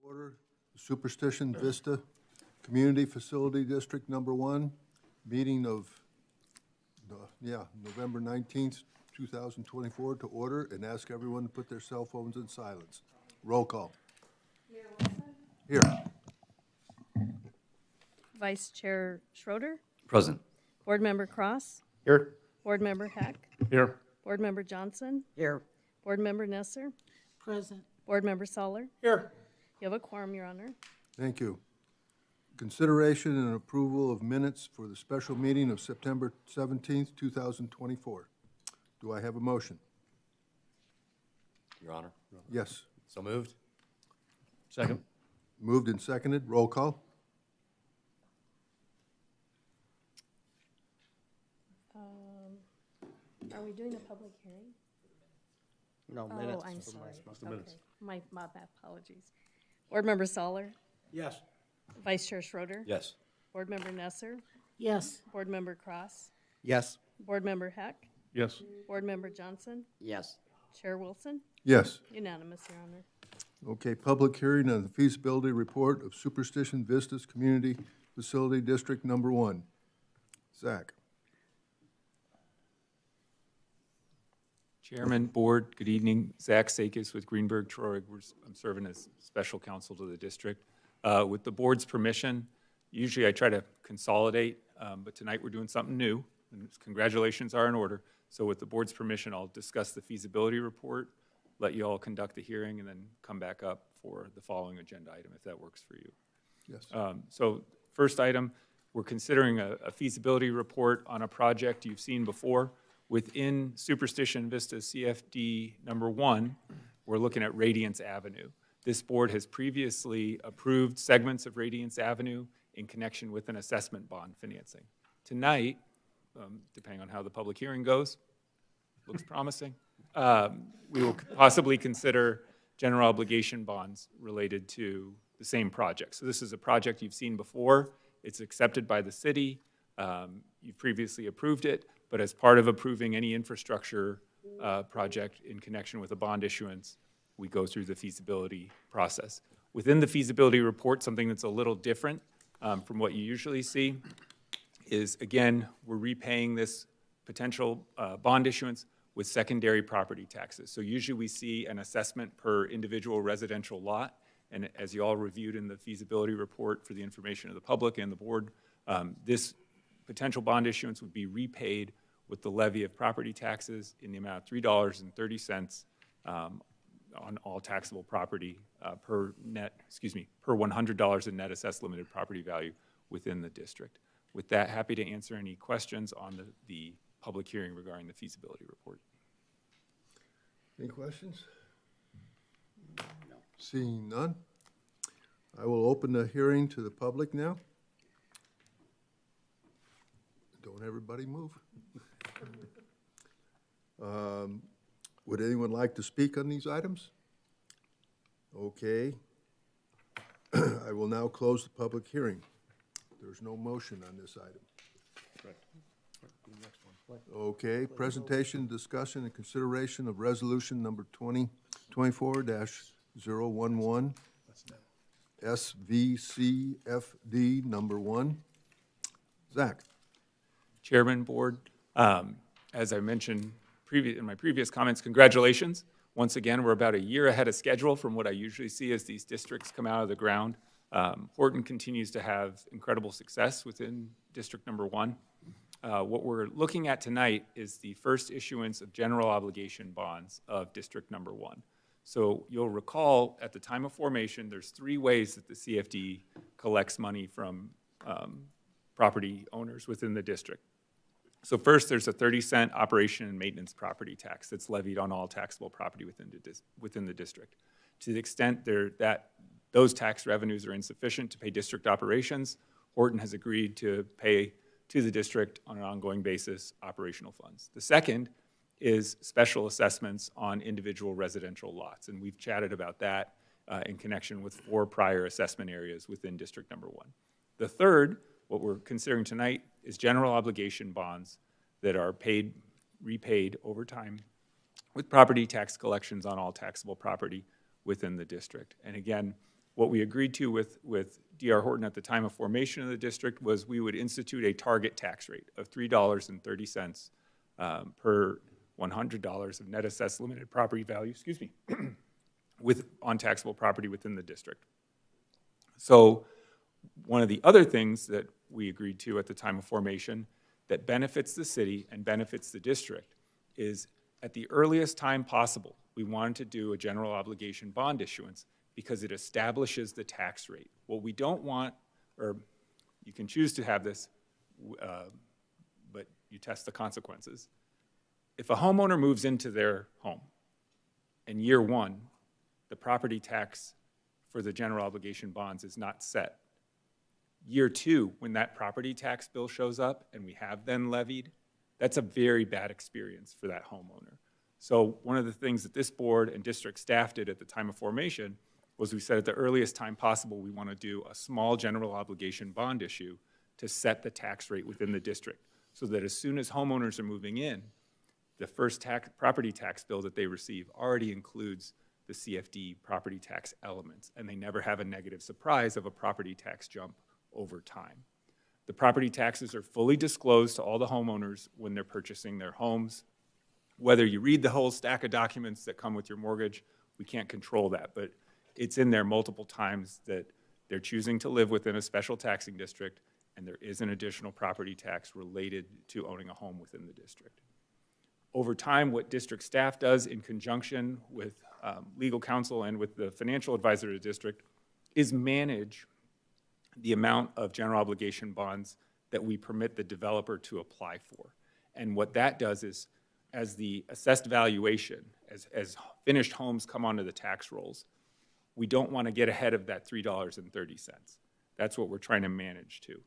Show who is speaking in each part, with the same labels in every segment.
Speaker 1: Order, Superstition Vista Community Facility District Number 1, meeting of, November 19th, 2024 to order, and ask everyone to put their cell phones in silence. Roll call.
Speaker 2: Mayor Wilson?
Speaker 1: Here.
Speaker 2: Vice Chair Schroeder?
Speaker 3: Present.
Speaker 2: Board Member Cross?
Speaker 3: Here.
Speaker 2: Board Member Heck?
Speaker 3: Here.
Speaker 2: Board Member Johnson?
Speaker 3: Here.
Speaker 2: Board Member Nesser?
Speaker 4: Present.
Speaker 2: Board Member Soller?
Speaker 3: Here.
Speaker 2: You have a quorum, Your Honor.
Speaker 1: Thank you. Consideration and approval of minutes for the special meeting of September 17th, 2024. Do I have a motion?
Speaker 3: Your Honor.
Speaker 1: Yes.
Speaker 3: So moved. Second.
Speaker 1: Moved and seconded. Roll call.
Speaker 2: Are we doing a public hearing?
Speaker 4: No,
Speaker 2: Oh,
Speaker 4: minutes.
Speaker 2: I'm sorry.
Speaker 3: minutes.
Speaker 2: Okay. My apologies. Board Member Soller?
Speaker 4: Yes.
Speaker 2: Vice Chair Schroeder?
Speaker 3: Yes.
Speaker 2: Board Member Nesser?
Speaker 4: Yes.
Speaker 2: Board Member Cross?
Speaker 4: Yes.
Speaker 2: Board Member Heck?
Speaker 3: Yes.
Speaker 2: Board Member Johnson?
Speaker 4: Yes.
Speaker 2: Chair Wilson?
Speaker 1: Yes.
Speaker 2: Unanimous, Your Honor.
Speaker 1: Okay, public hearing on the feasibility report of Superstition Vistas Community Facility District Number 1. Zach.
Speaker 5: Chairman, Board, good evening. Zach Sakis with Greenberg Troy. I'm serving as special counsel to the district. With the board's permission, usually I try to consolidate, but tonight we're doing something new, and congratulations are in order. So with the board's permission, I'll discuss the feasibility report, let you all conduct the hearing, and then come back up for the following agenda item, if that works for you.
Speaker 1: Yes.
Speaker 5: So first item, we're considering a feasibility report on a project you've seen before. Within Superstition Vista CFD number 1, we're looking at Radiance Avenue. This board has previously approved segments of Radiance Avenue in connection with an assessment bond financing. Tonight, depending on how the public hearing goes, looks promising, we will possibly consider general obligation bonds related to the same project. So this is a project you've seen before. It's accepted by the city. You've previously approved it, but as part of approving any infrastructure project in connection with a bond issuance, we go through the feasibility process. Within the feasibility report, something that's a little different from what you usually see is, again, we're repaying this potential bond issuance with secondary property taxes. So usually we see an assessment per individual residential lot, and as you all reviewed in the feasibility report for the information of the public and the board, this potential bond issuance would be repaid with the levy of property taxes in the amount of $3.30 on all taxable property per $100 in net assessed limited property value within the district. With that, happy to answer any questions on the public hearing regarding the feasibility report.
Speaker 1: Any questions? No. Seeing none, I will open the hearing to the public now. Don't everybody move. Would anyone like to speak on these items? Okay. I will now close the public hearing. There's no motion on this item. Okay, presentation, discussion, and consideration of resolution number 2024-011, SVCFD number 1. Zach.
Speaker 5: Chairman, Board, as I mentioned in my previous comments, congratulations. Once again, we're about a year ahead of schedule from what I usually see as these districts come out of the ground. Horton continues to have incredible success within District Number 1. What we're looking at tonight is the first issuance of general obligation bonds of District Number 1. So you'll recall at the time of formation, there's 3 ways that the CFD collects money from property owners within the district. So first, there's a 30-cent operation and maintenance property tax that's levied on all taxable property within the district. To the extent that those tax revenues are insufficient to pay district operations, Horton has agreed to pay to the district on an ongoing basis operational funds. The second is special assessments on individual residential lots, and we've chatted about that in connection with 4 prior assessment areas within District Number 1. The third, what we're considering tonight, is general obligation bonds that are repaid over time with property tax collections on all taxable property within the district. And again, What we agreed to with D.R. Horton at the time of formation of the district was we would institute a target tax rate of $3.30 per $100 of net assessed limited property value, excuse me, on taxable property within the district. So one of the other things that we agreed to at the time of formation that benefits the city and benefits the district is at the earliest time possible, we wanted to do a general obligation bond issuance because it establishes the tax rate. What we don't want, or you can choose to have this, but you test the consequences. If a homeowner moves into their home in year one, the property tax for the general obligation bonds is not set. Year two, when that property tax bill shows up and we have then levied, that's a very bad experience for that homeowner. So one of the things that this board and district staff did at the time of formation was we said at the earliest time possible we want to do a small general obligation bond issue to set the tax rate within the district so that as soon as homeowners are moving in, the first property tax bill that they receive already includes the CFD property tax elements, and they never have a negative surprise of a property tax jump over time. The property taxes are fully disclosed to all the homeowners when they're purchasing their homes. Whether you read the whole stack of documents that come with your mortgage, we can't control that, but it's in there multiple times that they're choosing to live within a special taxing district, and there is an additional property tax related to owning a home within the district. Over time, what district staff does in conjunction with legal counsel and with the financial advisor of the district is manage the amount of general obligation bonds that we permit the developer to apply for. And what that does is, as the assessed valuation, as finished homes come onto the tax rolls, we don't want to get ahead of that $3.30. That's what we're trying to manage to.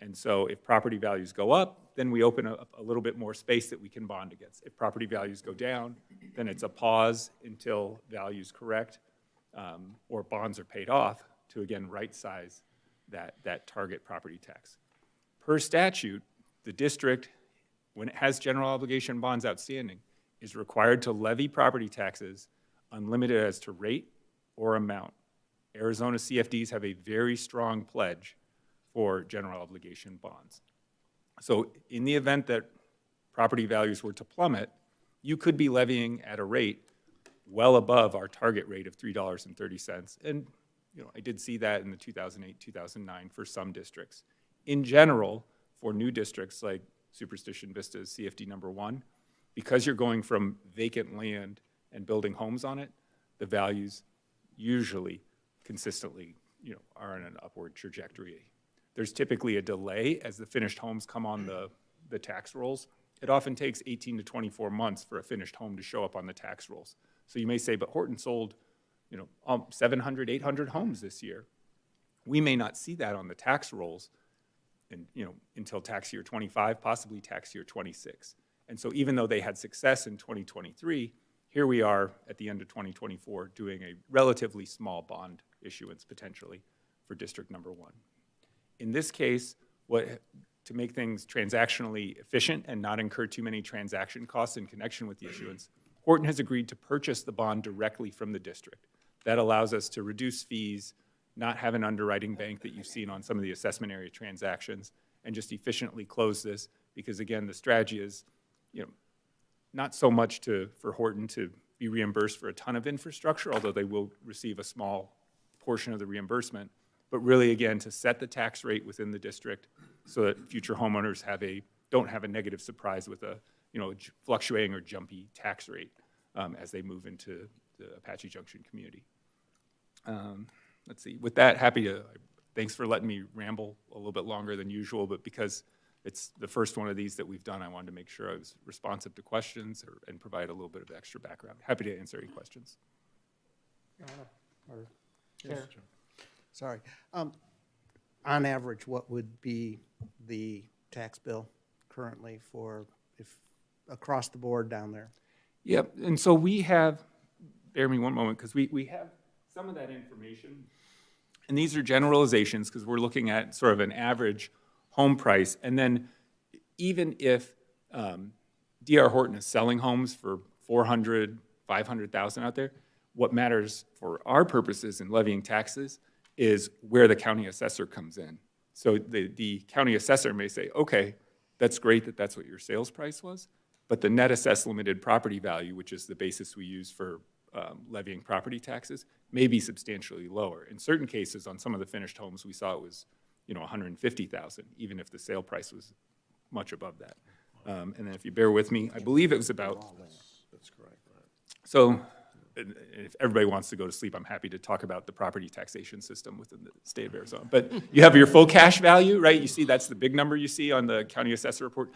Speaker 5: And so if property values go up, then we open up a little bit more space that we can bond against. If property values go down, then it's a pause until values correct or bonds are paid off to, again, right-size that target property tax. Per statute, the district, when it has general obligation bonds outstanding, is required to levy property taxes unlimited as to rate or amount. Arizona CFDs have a very strong pledge for general obligation bonds. So in the event that property values were to plummet, you could be levying at a rate well above our target rate of $3.30. And I did see that in the 2008-2009 for some districts. In general, for new districts like Superstition, Vistas, CFD number 1, because you're going from vacant land and building homes on it, the values usually consistently are on an upward trajectory. There's typically a delay as the finished homes come on the tax rolls. It often takes 18 to 24 months for a finished home to show up on the tax rolls. So you may say, but Horton sold 700, 800 homes this year. We may not see that on the tax rolls until tax year 25, possibly tax year 26. And so even though they had success in 2023, here we are at the end of 2024 doing a relatively small bond issuance potentially for district number 1. In this case, to make things transactionally efficient and not incur too many transaction costs in connection with the issuance, Horton has agreed to purchase the bond directly from the district. That allows us to reduce fees, not have an underwriting bank that you've seen on some of the assessment area transactions, and just efficiently close this because, again, the strategy is not so much for Horton to be reimbursed for a ton of infrastructure, although they will receive a small portion of the reimbursement, but really, again, to set the tax rate within the district so that future homeowners don't have a negative surprise with a fluctuating or jumpy tax rate as they move into the Apache Junction community. Let's see. With that, thanks for letting me ramble a little bit longer than usual, but because it's the first one of these that we've done, I wanted to make sure I was responsive to questions and provide a little bit of extra background. Happy to answer any questions.
Speaker 4: Chair.
Speaker 6: Sorry. On average, what would be the tax bill currently if across the board down there?
Speaker 5: Yep, and so we have, bear me one moment, because we have some of that information. And these are generalizations because we're looking at sort of an average home price. And then even if D.R. Horton is selling homes for $400,000, $500,000 out there, what matters for our purposes in levying taxes is where the county assessor comes in. So the county assessor may say, okay, that's great that that's what your sales price was, but the net assessed limited property value, which is the basis we use for levying property taxes, may be substantially lower. In certain cases, on some of the finished homes, we saw it was, $150,000, even if the sale price was much above that. And then if you bear with me, I believe it was about.
Speaker 1: That's correct.
Speaker 5: So if everybody wants to go to sleep, I'm happy to talk about the property taxation system within the state of Arizona. But you have your full cash value, right? You see that's the big number you see on the county assessor report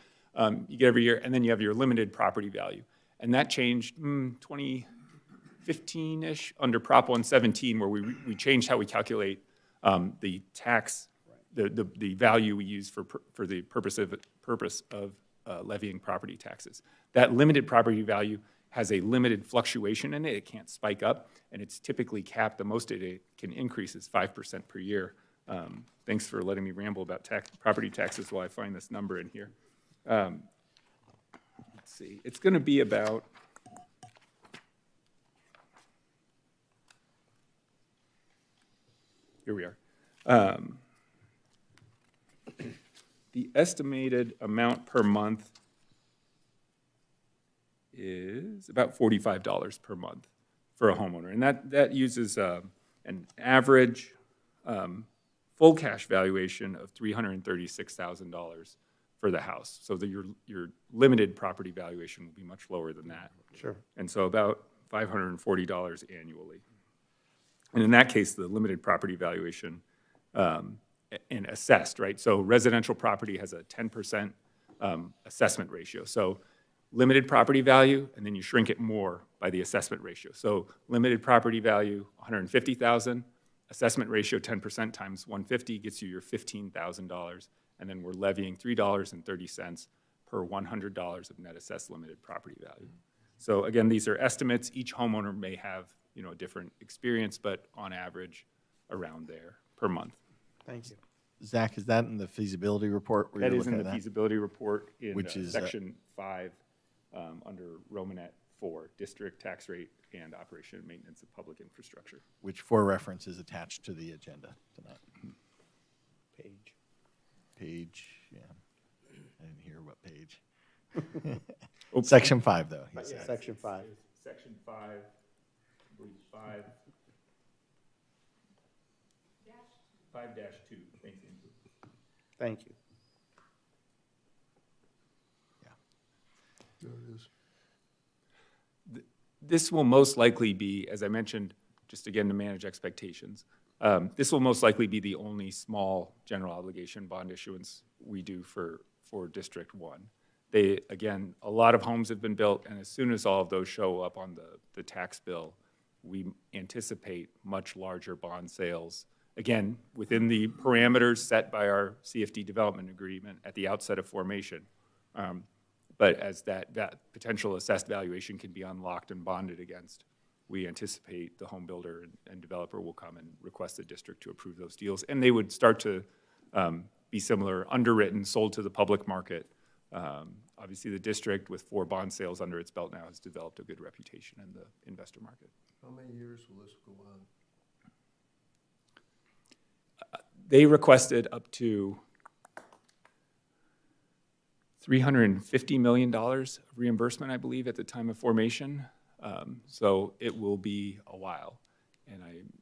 Speaker 5: you get every year. And then you have your limited property value. And that changed 2015-ish under Prop 117, where we changed how we calculate the tax, the value we use for the purpose of levying property taxes. That limited property value has a limited fluctuation in it. It can't spike up, and it's typically capped. The most it can increase is 5% per year. Thanks for letting me ramble about property taxes while I find this number in here. Let's see. It's going to be about here we are. The estimated amount per month is about $45 per month for a homeowner. And that uses an average full cash valuation of $336,000 for the house. So your limited property valuation will be much lower than that.
Speaker 6: Sure.
Speaker 5: And so about $540 annually. And in that case, the limited property valuation and assessed, right? So residential property has a 10% assessment ratio. So limited property value, and then you shrink it more by the assessment ratio. So limited property value, $150,000, assessment ratio 10% times 150 gets you your $15,000, and then we're levying $3.30 per $100 of net assessed limited property value. So again, these are estimates. Each homeowner may have, a different experience, but on average, around there per month.
Speaker 6: Thank you.
Speaker 7: Zach, is that in the feasibility report? Where
Speaker 5: That
Speaker 7: you're
Speaker 5: is in
Speaker 7: looking
Speaker 5: the
Speaker 7: at that?
Speaker 5: feasibility report in
Speaker 7: Which is,
Speaker 5: section 5 under Romanet 4, district tax rate and operation and maintenance of public infrastructure.
Speaker 7: Which, for reference, is attached to the agenda tonight. Page, yeah. I didn't hear what page. Section 5, though. he said.
Speaker 6: Section 5.
Speaker 5: Section 5, I believe 5-2. Thank you.
Speaker 6: Thank you.
Speaker 1: There it is.
Speaker 5: This will most likely be, as I mentioned, just again to manage expectations, this will most likely be the only small general obligation bond issuance we do for District 1. Again, a lot of homes have been built, and as soon as all of those show up on the tax bill, we anticipate much larger bond sales, again, within the parameters set by our CFD development agreement at the outset of formation. But as that potential assessed valuation can be unlocked and bonded against, we anticipate the home builder and developer will come and request the district to approve those deals. And they would start to be similar, underwritten, sold to the public market. Obviously, the district, with 4 bond sales under its belt now, has developed a good reputation in the investor market.
Speaker 1: How many years will this go on?
Speaker 5: They requested up to $350 million of reimbursement, I believe, at the time of formation. So it will be a while. And I'm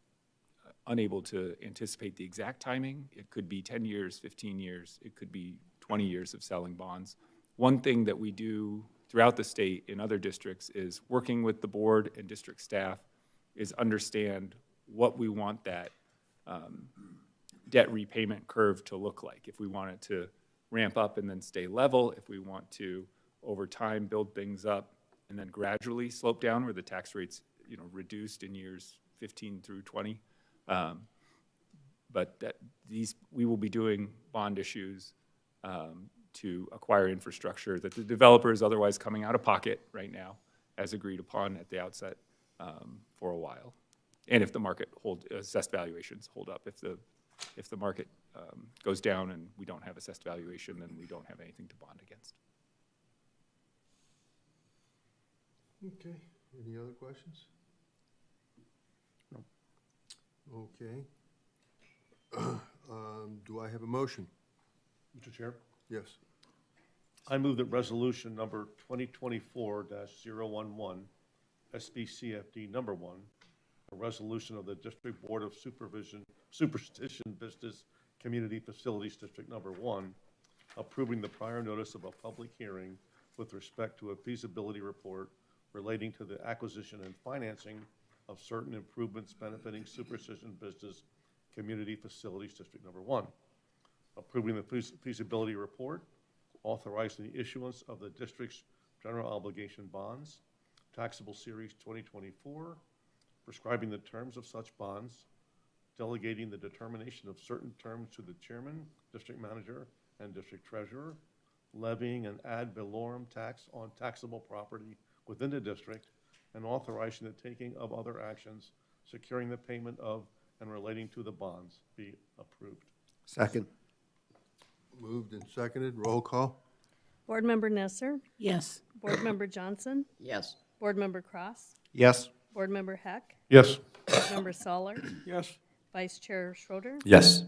Speaker 5: unable to anticipate the exact timing. It could be 10 years, 15 years. It could be 20 years of selling bonds. One thing that we do throughout the state in other districts is working with the board and district staff is understand what we want that debt repayment curve to look like. If we want it to ramp up and then stay level, if we want to, over time, build things up and then gradually slope down where the tax rate's reduced in years 15 through 20. But we will be doing bond issues to acquire infrastructure that the developer is otherwise coming out of pocket right now, as agreed upon at the outset, for a while. And if the market assessed valuations hold up, if the market goes down and we don't have assessed valuation, then we don't have anything to bond against.
Speaker 1: Okay, any other questions? No. Okay. Do I have a motion?
Speaker 8: Mr. Chair,
Speaker 1: Yes.
Speaker 8: I move that resolution number 2024-011, SBCFD number 1, a resolution of the District Board of Superstition Vistas Community Facilities District number 1, approving the prior notice of a public hearing with respect to a feasibility report relating to the acquisition and financing of certain improvements benefiting Superstition Vistas Community Facilities District number 1, approving the feasibility report, authorizing the issuance of the district's general obligation bonds, taxable series 2024, prescribing the terms of such bonds, delegating the determination of certain terms to the chairman, district manager, and district treasurer, levying an ad valorem tax on taxable property within the district, and authorizing the taking of other actions securing the payment of and relating to the bonds be approved.
Speaker 6: Second.
Speaker 1: Moved and seconded. Roll call?
Speaker 2: Board Member Nesser,
Speaker 4: Yes.
Speaker 2: Board Member Johnson,
Speaker 4: Yes.
Speaker 2: Board Member Cross,
Speaker 6: Yes.
Speaker 2: Board Member Heck,
Speaker 8: Yes.
Speaker 2: Board Member Soller,
Speaker 8: Yes.
Speaker 2: Vice Chair Schroeder,
Speaker 3: Yes.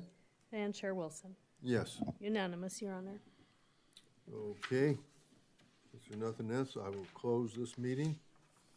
Speaker 2: and Chair Wilson.
Speaker 1: Yes.
Speaker 2: Unanimous, Your Honor.
Speaker 1: Okay. Is there nothing else? I will close this meeting.